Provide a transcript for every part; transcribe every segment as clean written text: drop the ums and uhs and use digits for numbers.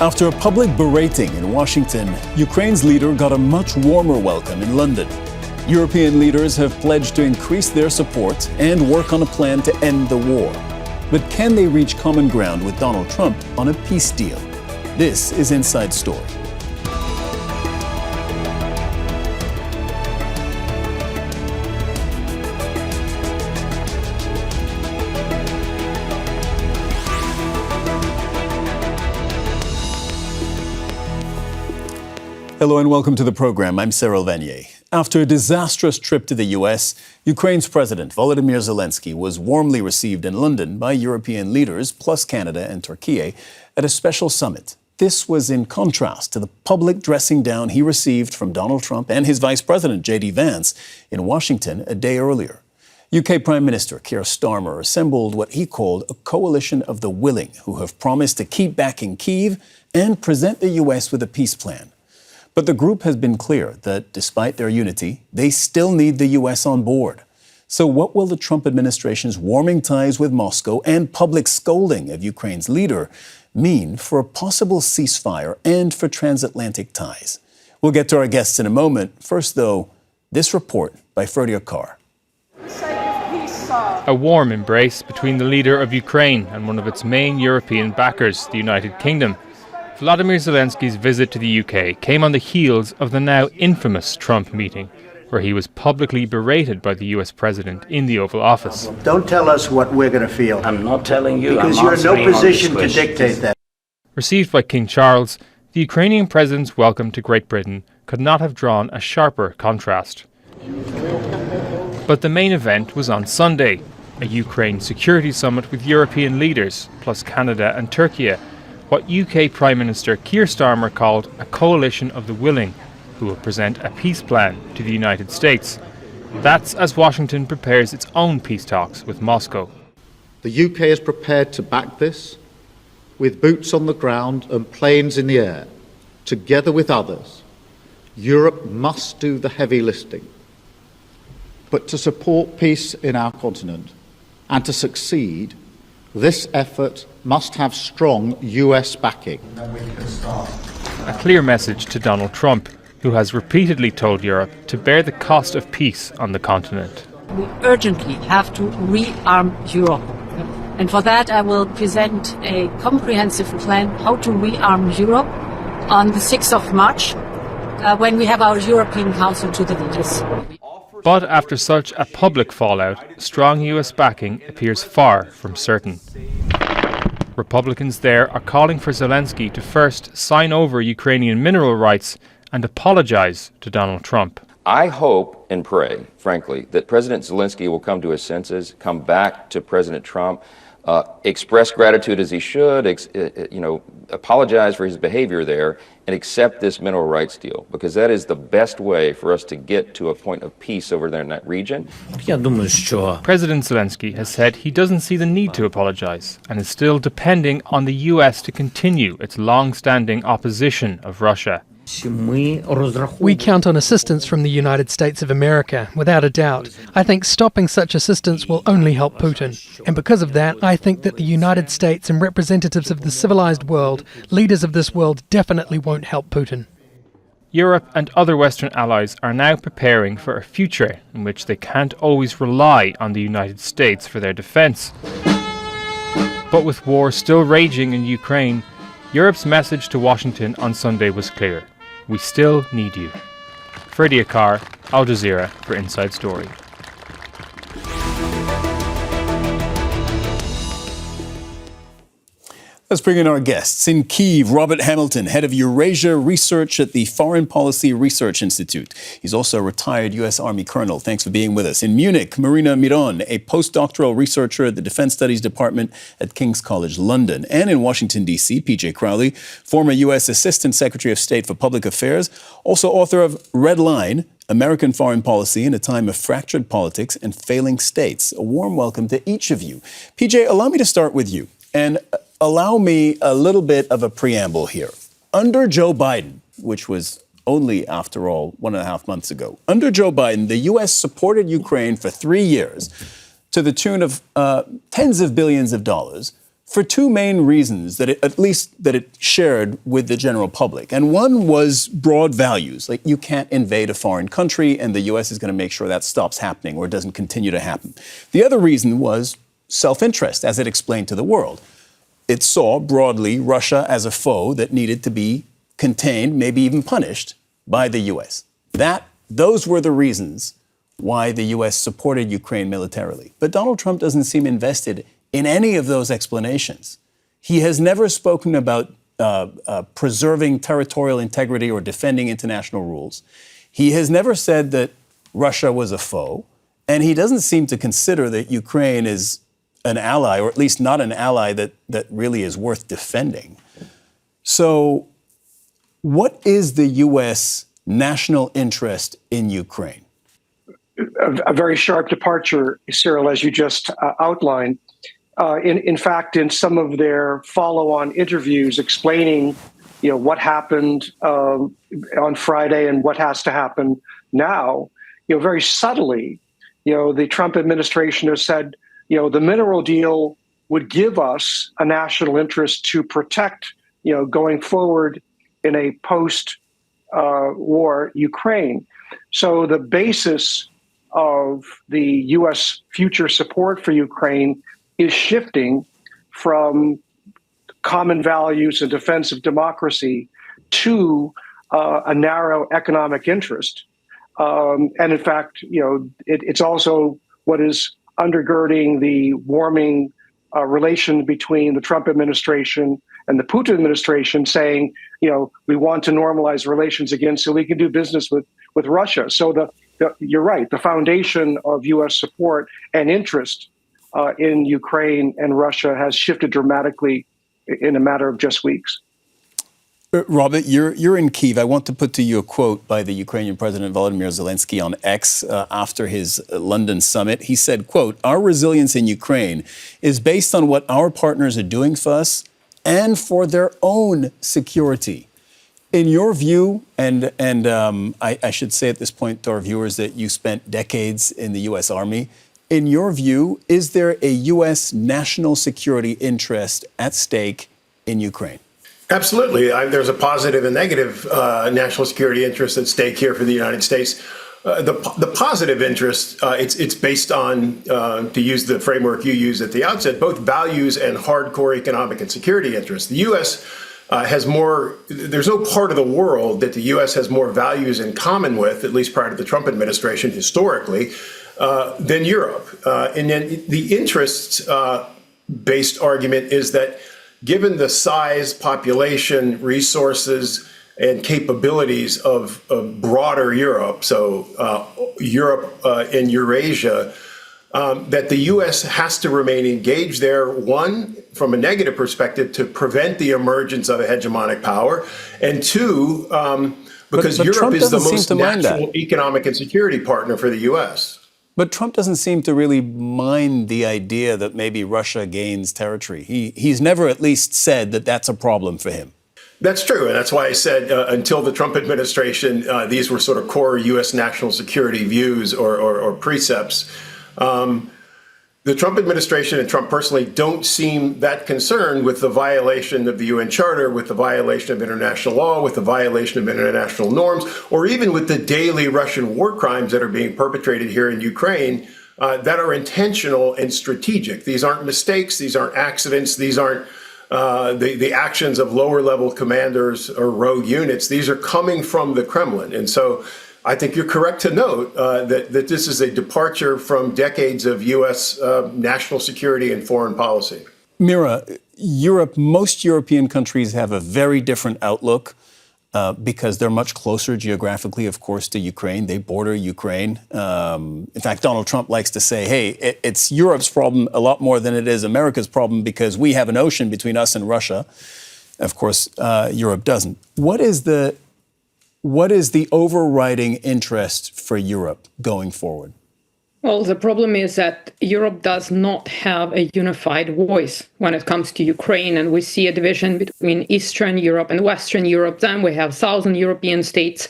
After a public berating in Washington, Ukraine's leader got a much warmer welcome in London. European leaders have pledged to increase their support and work on a plan to end the war. But can they reach common ground with Donald Trump on a peace deal? This is Inside Story. Hello and welcome to the program. I'm Cyril Vanier. After a disastrous trip to the US, Ukraine's President Volodymyr Zelenskyy was warmly received in London by European leaders, plus Canada and Turkey, at a special summit. This was in contrast to the public dressing down he received from Donald Trump and his Vice President JD Vance in Washington a day earlier. UK Prime Minister Keir Starmer assembled what he called a coalition of the willing, who have promised to keep backing Kyiv and present the US with a peace plan. But the group has been clear that despite their unity, they still need the US on board. So what will the Trump administration's warming ties with Moscow and public scolding of Ukraine's leader mean for a possible ceasefire and for transatlantic ties? We'll get to our guests in a moment. First, though, this report by Vanier. A warm embrace between the leader of Ukraine and one of its main European backers, the United Kingdom. Volodymyr Zelenskyy's visit to the UK came on the heels of the now infamous Trump meeting, where he was publicly berated by the US president in the Oval Office. Don't tell us what we're going to feel. I'm not telling you. Because you're in no position to dictate that. Received by King Charles, the Ukrainian president's welcome to Great Britain could not have drawn a sharper contrast. But the main event was on Sunday, a Ukraine security summit with European leaders, plus Canada and Turkey, what UK Prime Minister Keir Starmer called a coalition of the willing, who will present a peace plan to the United States. That's as Washington prepares its own peace talks with Moscow. The UK is prepared to back this with boots on the ground and planes in the air. Together with others, Europe must do the heavy lifting. But to support peace in our continent and to succeed, this effort must have strong US backing. A clear message to Donald Trump, who has repeatedly told Europe to bear the cost of peace on the continent. We urgently have to rearm Europe. And for that I will present a comprehensive plan how to rearm Europe on the 6th of March, when we have our European Council to the leaders. But after such a public fallout, strong US backing appears far from certain. Republicans there are calling for Zelenskyy to first sign over Ukrainian mineral rights and apologize to Donald Trump. I hope and pray, frankly, that President Zelenskyy will come to his senses, come back to President Trump, express gratitude as he should, apologize for his behavior there, and accept this mineral rights deal, because that is the best way for us to get to a point of peace over there in that region. President Zelenskyy has said he doesn't see the need to apologize and is still depending on the US to continue its long-standing opposition of Russia. We count on assistance from the United States of America, without a doubt. I think stopping such assistance will only help Putin. And because of that, I think that the United States and representatives of the civilized world, leaders of this world, definitely won't help Putin. Europe and other Western allies are now preparing for a future in which they can't always rely on the United States for their defense. But with war still raging in Ukraine, Europe's message to Washington on Sunday was clear. We still need you. Vanier, Al Jazeera for Inside Story. Let's bring in our guests. In Kyiv, Robert Hamilton, head of Eurasia Research at the Foreign Policy Research Institute. He's also a retired U.S. Army colonel. Thanks for being with us. In Munich, Marina Miron, a postdoctoral researcher at the Defense Studies Department at King's College London. And in Washington, D.C., P.J. Crowley, former U.S. Assistant Secretary of State for Public Affairs, also author of Red Line, American Foreign Policy in a Time of Fractured Politics and Failing States. A warm welcome to each of you. P.J., allow me to start with you. And allow me a little bit of a preamble here. Under Joe Biden, which was only, after all, 1.5 months ago, under Joe Biden, the U.S. supported Ukraine for 3 years to the tune of tens of billions of dollars for two main reasons that it shared with the general public. And one was broad values, like you can't invade a foreign country, and the U.S. is going to make sure that stops happening or doesn't continue to happen. The other reason was self-interest, as it explained to the world. It saw broadly Russia as a foe that needed to be contained, maybe even punished by the U.S. Those were the reasons why the U.S. supported Ukraine militarily. But Donald Trump doesn't seem invested in any of those explanations. He has never spoken about preserving territorial integrity or defending international rules. He has never said that Russia was a foe, and he doesn't seem to consider that Ukraine is an ally, or at least not an ally that really is worth defending. So what is the U.S. national interest in Ukraine? A very sharp departure, Cyril, as you just outlined. In fact, in some of their follow-on interviews explaining, what happened on Friday and what has to happen now, very subtly, the Trump administration has said, the mineral deal would give us a national interest to protect, going forward in a post-war Ukraine. So the basis of the U.S. future support for Ukraine is shifting from common values and defense of democracy to a narrow economic interest. And in fact, it's also what is undergirding the warming relation between the Trump administration and the Putin administration, saying, we want to normalize relations again so we can do business with Russia. So you're right, the foundation of U.S. support and interest in Ukraine and Russia has shifted dramatically in a matter of just weeks. Robert, you're in Kyiv. I want to put to you a quote by the Ukrainian President Volodymyr Zelenskyy on X after his London summit. He said, quote, "Our resilience in Ukraine is based on what our partners are doing for us and for their own security." In your view, and I should say at this point to our viewers that you spent decades in the U.S. Army, in your view, is there a U.S. national security interest at stake in Ukraine? Absolutely. There's a positive and negative national security interest at stake here for the United States. The positive interest, it's based on, to use the framework you used at the outset, both values and hardcore economic and security interests. The U.S. Has more, there's no part of the world that the U.S. has more values in common with, at least prior to the Trump administration historically, than Europe. And then the interest-based argument is that given the size, population, resources, and capabilities of broader Europe, so Europe and Eurasia, that the U.S. has to remain engaged there, one, from a negative perspective, to prevent the emergence of a hegemonic power, and two, because but Europe Trump is the most natural natural economic and security partner for the U.S. But Trump doesn't seem to really mind the idea that maybe Russia gains territory. He's never at least said that that's a problem for him. That's true, and that's why I said until the Trump administration, these were sort of core U.S. national security views or precepts. The Trump administration and Trump personally don't seem that concerned with the violation of the UN Charter, with the violation of international law, with the violation of international norms, or even with the daily Russian war crimes that are being perpetrated here in Ukraine that are intentional and strategic. These aren't mistakes. These aren't accidents. These aren't the actions of lower level commanders or rogue units. These are coming from the Kremlin. And so I think you're correct to note that this is a departure from decades of U.S. National security and foreign policy. Mira, most European countries have a very different outlook because they're much closer geographically, of course, to Ukraine. They border Ukraine. In fact, Donald Trump likes to say, hey, it's Europe's problem a lot more than it is America's problem because we have an ocean between us and Russia. Of course, Europe doesn't. What is the overriding interest for Europe going forward? Well, the problem is that Europe does not have a unified voice when it comes to Ukraine, and we see a division between Eastern Europe and Western Europe. Then we have Southern European states,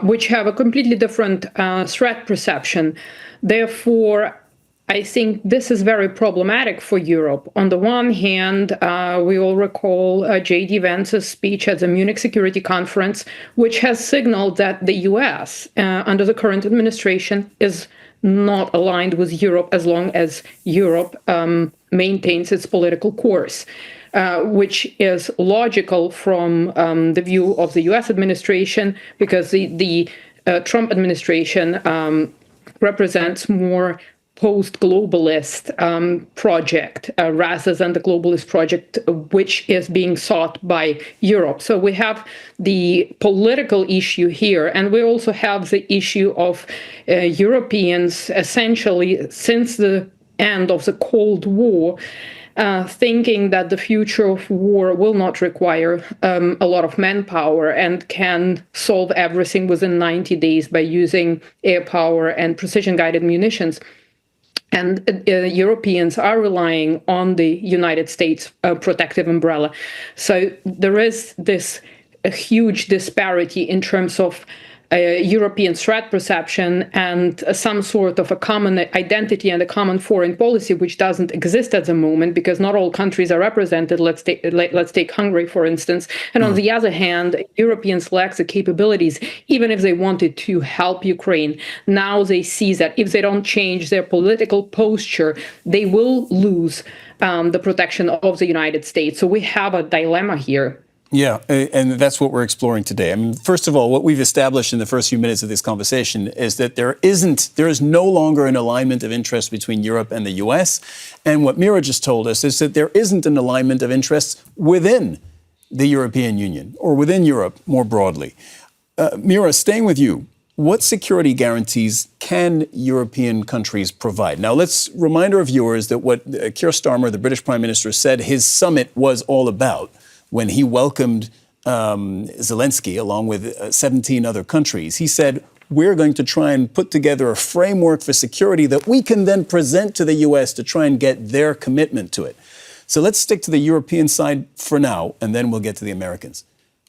which have a completely different threat perception. Therefore, I think this is very problematic for Europe. On the one hand, we all recall JD Vance's speech at the Munich Security Conference, which has signaled that the US, under the current administration, is not aligned with Europe as long as Europe maintains its political course, which is logical from the view of the US administration, because the Trump administration represents more post-globalist project rather than the globalist project which is being sought by Europe. So we have the political issue here, and we also have the issue of Europeans essentially since the end of the Cold War thinking that the future of war will not require a lot of manpower and can solve everything within 90 days by using air power and precision-guided munitions. And Europeans are relying on the United States protective umbrella. So there is this huge disparity in terms of European threat perception and some sort of a common identity and a common foreign policy, which doesn't exist at the moment because not all countries are represented. Let's take Hungary, for instance. And on the other hand, Europeans lack the capabilities, even if they wanted to help Ukraine. Now they see that if they don't change their political posture, they will lose the protection of the United States. So we have a dilemma here. Yeah, and that's what we're exploring today. I mean, first of all, what we've established in the first few minutes of this conversation is that there is no longer an alignment of interest between Europe and the US. And what Mira just told us is that there isn't an alignment of interests within the European Union or within Europe more broadly. Mira, staying with you, what security guarantees can European countries provide? Now, let's remind our viewers that what Keir Starmer, the British Prime Minister, said his summit was all about when he welcomed Zelenskyy along with 17 other countries. He said, we're going to try and put together a framework for security that we can then present to the US to try and get their commitment to it. So let's stick to the European side for now, and then we'll get to the Americans.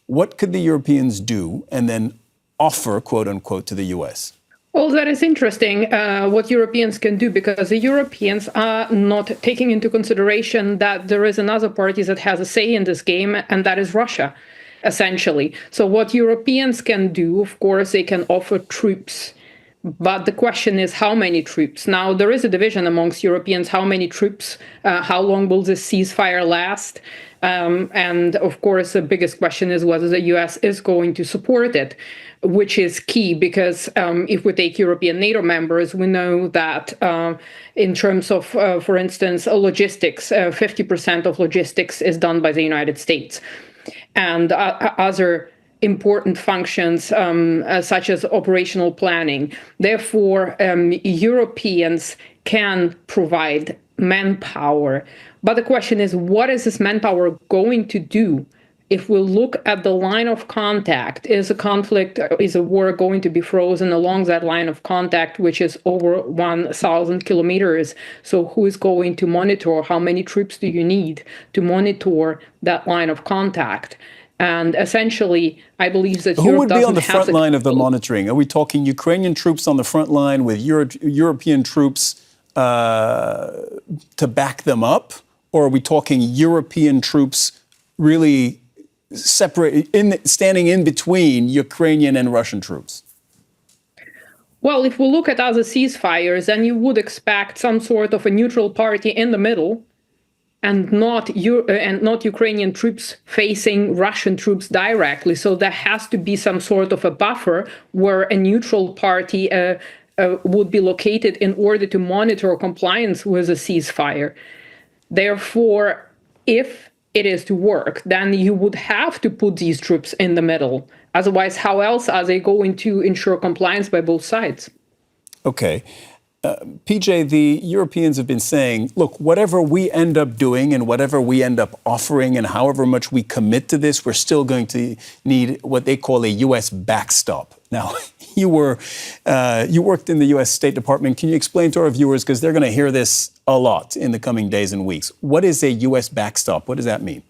What could the Europeans do and then offer, quote unquote, to the US? Well, that is interesting what Europeans can do, because the Europeans are not taking into consideration that there is another party that has a say in this game, and that is Russia, essentially. So what Europeans can do, of course, they can offer troops. But the question is, how many troops? Now, there is a division amongst Europeans. How many troops? How long will this ceasefire last? And of course, the biggest question is whether the US is going to support it, which is key, because if we take European NATO members, we know that in terms of, for instance, logistics, 50% of logistics is done by the United States. And other important functions such as operational planning. Therefore, Europeans can provide manpower. But the question is, what is this manpower going to do? If we look at the line of contact, is a war going to be frozen along that line of contact, which is over 1,000 kilometers? So who is going to monitor? How many troops do you need to monitor that line of contact? And essentially, I believe that Who would be on the front line of the monitoring? Are we talking Ukrainian troops on the front line with European troops to back them up? Or are we talking European troops really standing in between Ukrainian and Russian troops? Well, if we look at other ceasefires, then you would expect some sort of a neutral party in the middle, and not Ukrainian troops facing Russian troops directly. So there has to be some sort of a buffer where a neutral party would be located in order to monitor compliance with a ceasefire. Therefore, if it is to work, then you would have to put these troops in the middle. Otherwise, how else are they going to ensure compliance by both sides? Okay. PJ, the Europeans have been saying, look, whatever we end up doing and whatever we end up offering and however much we commit to this, we're still going to need what they call a U.S. backstop. Now, you worked in the U.S. State Department. Can you explain to our viewers, because they're going to hear this a lot in the coming days and weeks, what is a U.S. backstop? What does that mean?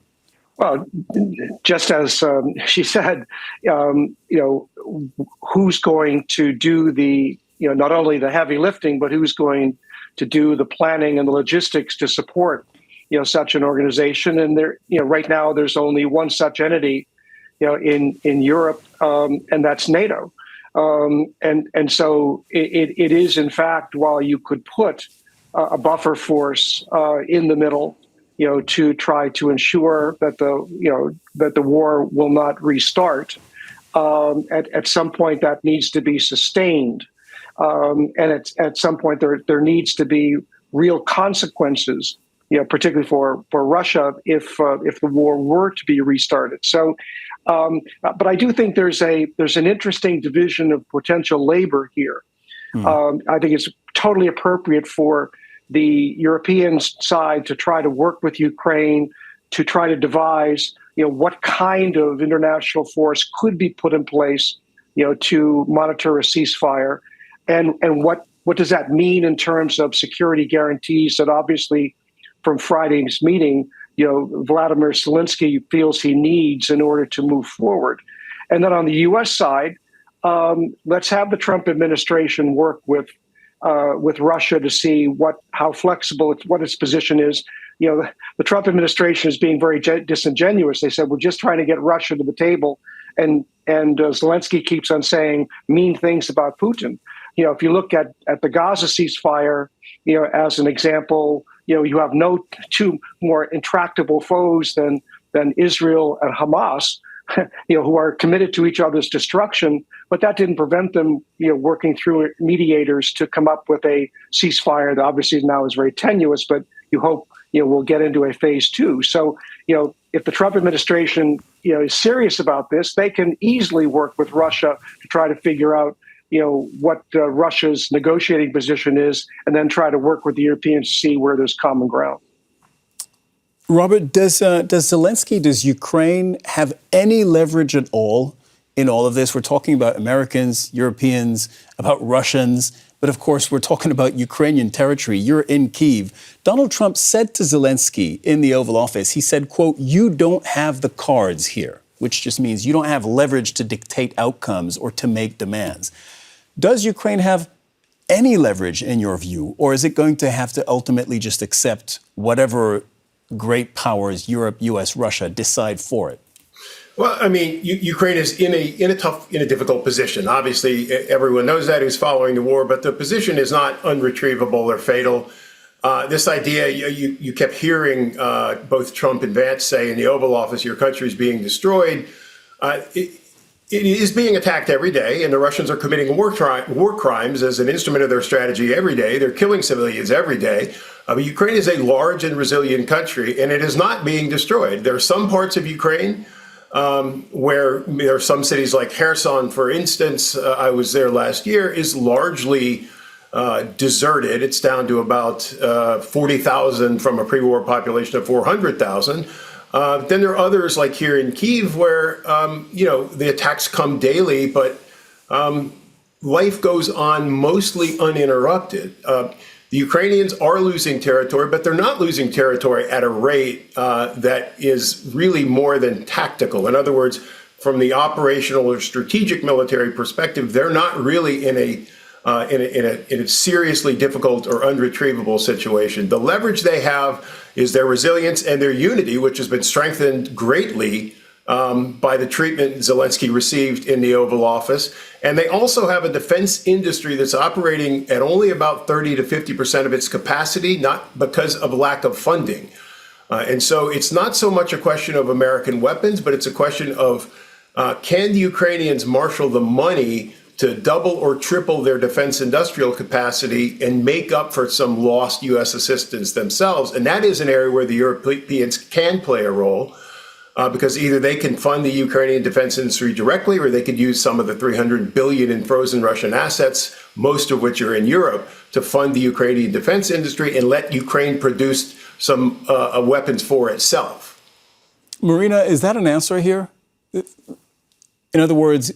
Well, just as she said, who's going to do the not only the heavy lifting, but who's going to do the planning and the logistics to support, such an organization. And there, right now there's only one such entity, in Europe, and that's NATO. And so it is, in fact, while you could put a buffer force in the middle, to try to ensure that the war will not restart. At some point, that needs to be sustained, and at some point there needs to be real consequences, particularly for Russia if the war were to be restarted. So, but I do think there's an interesting division of potential labor here. I think it's totally appropriate for the European side to try to work with Ukraine to try to devise, what kind of international force could be put in place, to monitor a ceasefire, and what does that mean in terms of security guarantees that obviously from Friday's meeting, Volodymyr Zelenskyy feels he needs in order to move forward. And then on the U.S. side, let's have the Trump administration work with Russia to see how flexible what its position is. The Trump administration is being very disingenuous. They said, we're just trying to get Russia to the table. And Zelenskyy keeps on saying mean things about Putin. If you look at the Gaza ceasefire, as an example, you have no two more intractable foes than Israel and Hamas, who are committed to each other's destruction. But that didn't prevent them, working through mediators to come up with a ceasefire that obviously now is very tenuous, but you hope, we'll get into a phase two. So, if the Trump administration, is serious about this, they can easily work with Russia to try to figure out, what Russia's negotiating position is, and then try to work with the Europeans to see where there's common ground. Robert, does Ukraine have any leverage at all in all of this? We're talking about Americans, Europeans, about Russians, but of course we're talking about Ukrainian territory. You're in Kyiv. Donald Trump said to Zelenskyy in the Oval Office, he said, quote, "You don't have the cards here," which just means you don't have leverage to dictate outcomes or to make demands. Does Ukraine have any leverage in your view, or is it going to have to ultimately just accept whatever great powers, Europe, US, Russia, decide for it? Well, I mean, Ukraine is in a difficult position. Obviously, everyone knows that who's following the war, but the position is not unretrievable or fatal. This idea, you kept hearing both Trump and Vance say in the Oval Office, your country is being destroyed. It is being attacked every day, and the Russians are committing war crimes as an instrument of their strategy every day. They're killing civilians every day. But Ukraine is a large and resilient country, and it is not being destroyed. There are some parts of Ukraine where there are some cities like Kherson, for instance, I was there last year, is largely deserted. It's down to about 40,000 from a pre-war population of 400,000. Then there are others like here in Kyiv where, the attacks come daily, but life goes on mostly uninterrupted. The Ukrainians are losing territory, but they're not losing territory at a rate that is really more than tactical. In other words, from the operational or strategic military perspective, they're not really in a seriously difficult or unretrievable situation. The leverage they have is their resilience and their unity, which has been strengthened greatly by the treatment Zelenskyy received in the Oval Office. And they also have a defense industry that's operating at only about 30 to 50% of its capacity, not because of lack of funding. And so it's not so much a question of American weapons, but it's a question of can the Ukrainians marshal the money to double or triple their defense industrial capacity and make up for some lost U.S. assistance themselves. And that is an area where the Europeans can play a role because either they can fund the Ukrainian defense industry directly, or they could use some of the $300 billion in frozen Russian assets, most of which are in Europe, to fund the Ukrainian defense industry and let Ukraine produce some weapons for itself. Marina, is that an answer here? In other words,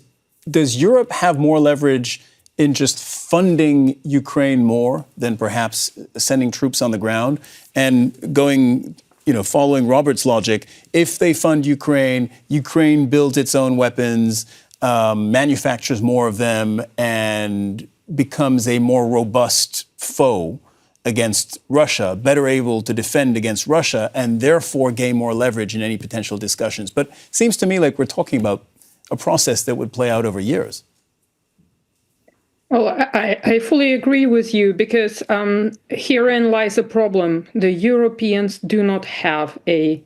does Europe have more leverage in just funding Ukraine more than perhaps sending troops on the ground and going, following Robert's logic? If they fund Ukraine, Ukraine builds its own weapons, manufactures more of them, and becomes a more robust foe against Russia, better able to defend against Russia, and therefore gain more leverage in any potential discussions. But it seems to me like we're talking about a process that would play out over years. Well, I fully agree with you, because herein lies a problem. The Europeans do not have a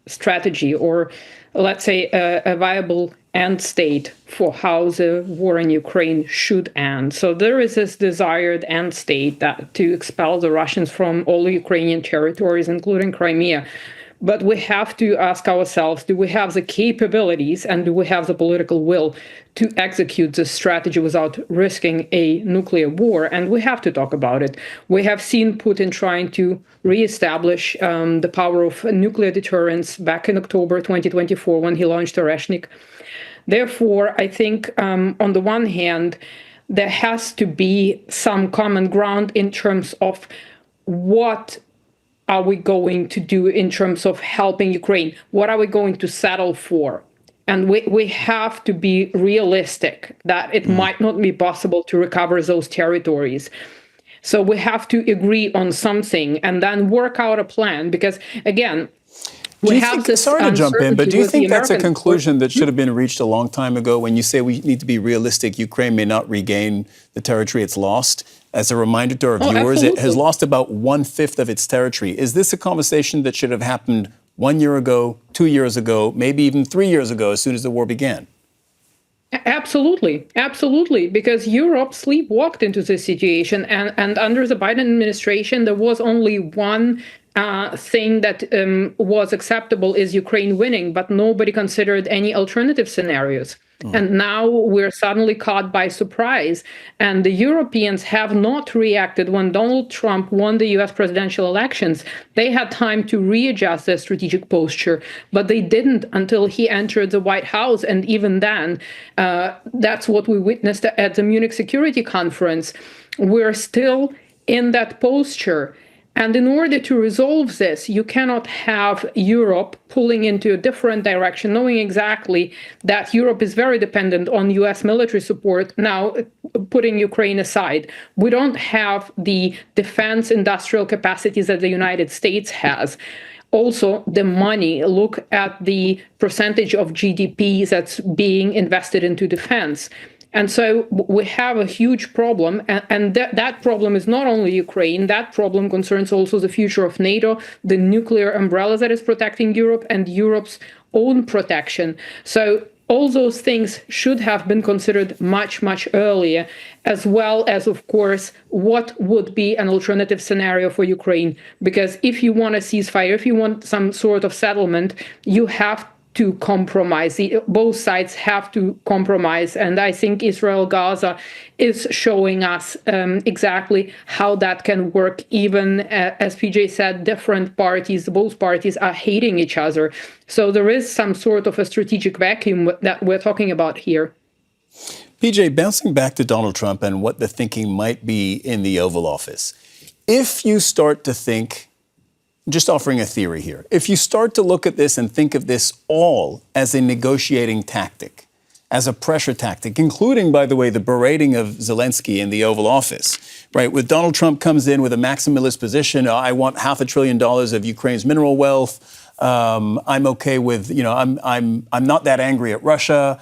strategy, or let's say a viable end state for how the war in Ukraine should end. So there is this desired end state that to expel the Russians from all Ukrainian territories, including Crimea. But we have to ask ourselves, do we have the capabilities and do we have the political will to execute this strategy without risking a nuclear war? And we have to talk about it. We have seen Putin trying to reestablish the power of nuclear deterrence back in October 2024 when he launched Oreshnik. Therefore, I think on the one hand, there has to be some common ground in terms of what are we going to do in terms of helping Ukraine? What are we going to settle for? And we have to be realistic that it might not be possible to recover those territories. So we have to agree on something and then work out a plan, because, again, sorry to jump in, but do you think that's a conclusion that should have been reached a long time ago? When you say we need to be realistic, Ukraine may not regain the territory it's lost. As a reminder to our viewers, it has lost about 1/5 of its territory. Is this a conversation that should have happened 1 year ago, 2 years ago, maybe even 3 years ago, as soon as the war began? Absolutely, absolutely, because Europe sleepwalked into this situation, and under the Biden administration, there was only one thing that was acceptable is Ukraine winning, but nobody considered any alternative scenarios. And now we're suddenly caught by surprise. And the Europeans have not reacted when Donald Trump won the US presidential elections. They had time to readjust their strategic posture, but they didn't until he entered the White House. And even then, that's what we witnessed at the Munich Security Conference. We're still in that posture. And in order to resolve this, you cannot have Europe pulling into a different direction, knowing exactly that Europe is very dependent on US military support, now putting Ukraine aside. We don't have the defense industrial capacities that the United States has. Also, the money, look at the percentage of GDP that's being invested into defense. And so we have a huge problem, and that problem is not only Ukraine, that problem concerns also the future of NATO, the nuclear umbrella that is protecting Europe, and Europe's own protection. So all those things should have been considered much, much earlier, as well as, of course, what would be an alternative scenario for Ukraine. Because if you want a ceasefire, if you want some sort of settlement, you have to compromise. Both sides have to compromise. And I think Israel-Gaza is showing us exactly how that can work. Even, as PJ said, different parties, both parties are hating each other. So there is some sort of a strategic vacuum that we're talking about here. PJ, bouncing back to Donald Trump and what the thinking might be in the Oval Office. If you start to think, just offering a theory here, if you start to look at this and think of this all as a negotiating tactic, as a pressure tactic, including, by the way, the berating of Zelenskyy in the Oval Office, right? With Donald Trump comes in with a maximalist position, I want $500 billion of Ukraine's mineral wealth. I'm okay with, I'm not that angry at Russia.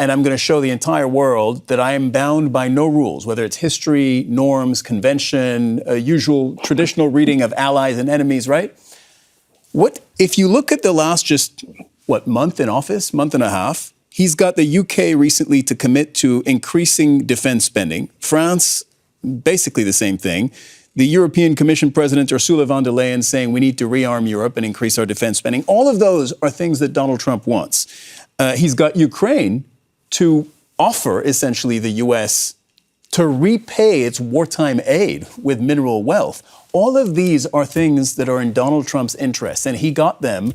And I'm going to show the entire world that I am bound by no rules, whether it's history, norms, convention, usual traditional reading of allies and enemies, right? What if you look at the last month in office, month and a half, he's got the UK recently to commit to increasing defense spending. France, basically the same thing. The European Commission President Ursula von der Leyen saying we need to rearm Europe and increase our defense spending. All of those are things that Donald Trump wants. He's got Ukraine to offer, essentially, the U.S. to repay its wartime aid with mineral wealth. All of these are things that are in Donald Trump's interests, and he got them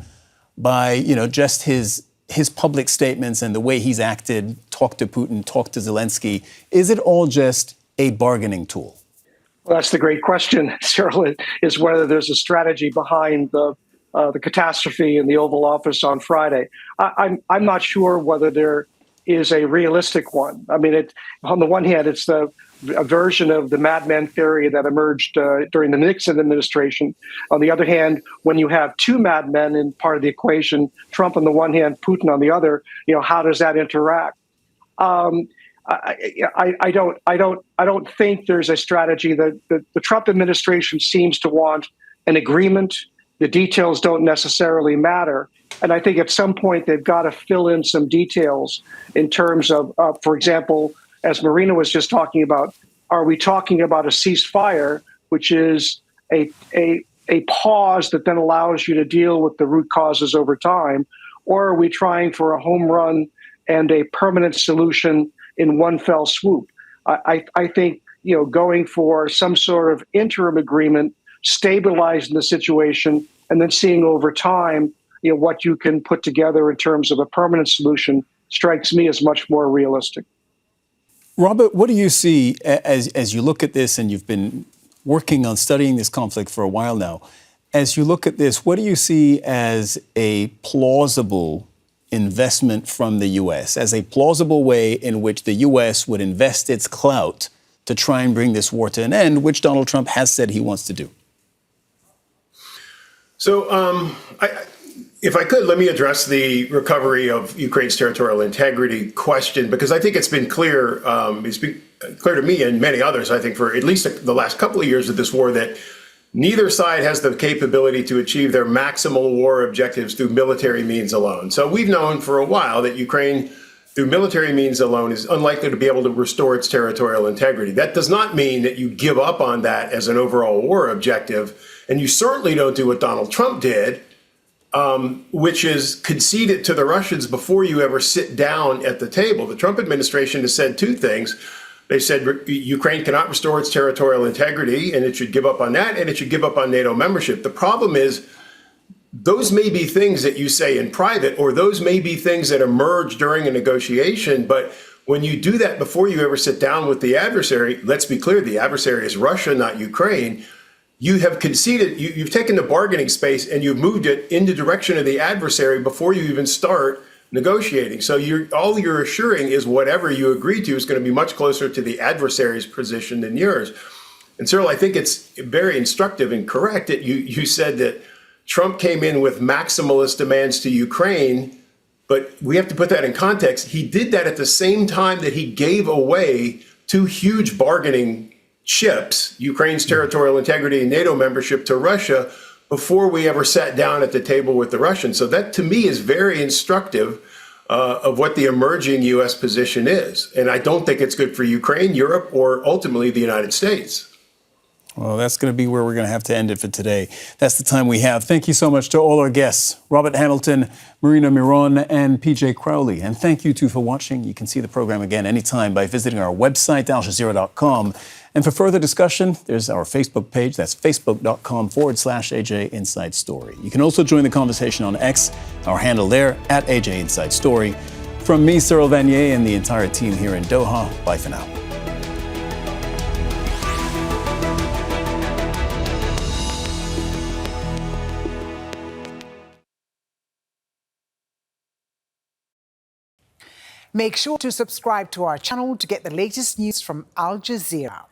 by, just his public statements and the way he's acted, talked to Putin, talked to Zelenskyy. Is it all just a bargaining tool? Well, that's the great question, Cyril, is whether there's a strategy behind the catastrophe in the Oval Office on Friday. I'm not sure whether there is a realistic one. I mean, on the one hand, it's the a version of the madman theory that emerged during the Nixon administration. On the other hand, when you have two madmen in part of the equation, Trump on the one hand, Putin on the other, how does that interact? I don't think there's a strategy. The Trump administration seems to want an agreement. The details don't necessarily matter. And I think at some point they've got to fill in some details in terms of, for example, as Marina was just talking about, are we talking about a ceasefire, which is a pause that then allows you to deal with the root causes over time? Or are we trying for a home run and a permanent solution in one fell swoop? I think, going for some sort of interim agreement, stabilizing the situation, and then seeing over time, what you can put together in terms of a permanent solution strikes me as much more realistic. Robert, what do you see as you look at this, and you've been working on studying this conflict for a while now, as you look at this, what do you see as a plausible investment from the U.S., as a plausible way in which the U.S. would invest its clout to try and bring this war to an end, which Donald Trump has said he wants to do? So if I could, let me address the recovery of Ukraine's territorial integrity question, because I think it's been clear, clear to me and many others, I think, for at least the last couple of years of this war, that neither side has the capability to achieve their maximal war objectives through military means alone. So we've known for a while that Ukraine, through military means alone, is unlikely to be able to restore its territorial integrity. That does not mean that you give up on that as an overall war objective. And you certainly don't do what Donald Trump did, which is concede it to the Russians before you ever sit down at the table. The Trump administration has said two things. They said Ukraine cannot restore its territorial integrity, and it should give up on that, and it should give up on NATO membership. The problem is, those may be things that you say in private, or those may be things that emerge during a negotiation. But when you do that before you ever sit down with the adversary, let's be clear, the adversary is Russia, not Ukraine. You have conceded, you've taken the bargaining space and you've moved it in the direction of the adversary before you even start negotiating. So all you're assuring is whatever you agree to is going to be much closer to the adversary's position than yours. And Cyril, I think it's very instructive and correct that you said that Trump came in with maximalist demands to Ukraine, but we have to put that in context. He did that at the same time that he gave away two huge bargaining chips, Ukraine's territorial integrity and NATO membership, to Russia before we ever sat down at the table with the Russians. So that, to me, is very instructive of what the emerging U.S. position is. And I don't think it's good for Ukraine, Europe, or ultimately the United States. Well, that's going to be where we're going to have to end it for today. That's the time we have. Thank you so much to all our guests, Robert Hamilton, Marina Miron, and PJ Crowley. And thank you, too, for watching. You can see the program again anytime by visiting our website, aljazeera.com. And for further discussion, there's our Facebook page. That's facebook.com/AJ Inside Story. You can also join the conversation on X, our handle there, @AJ Inside Story. From me, Cyril Vanier, and the entire team here in Doha, bye for now. Make sure to subscribe to our channel to get the latest news from Al Jazeera.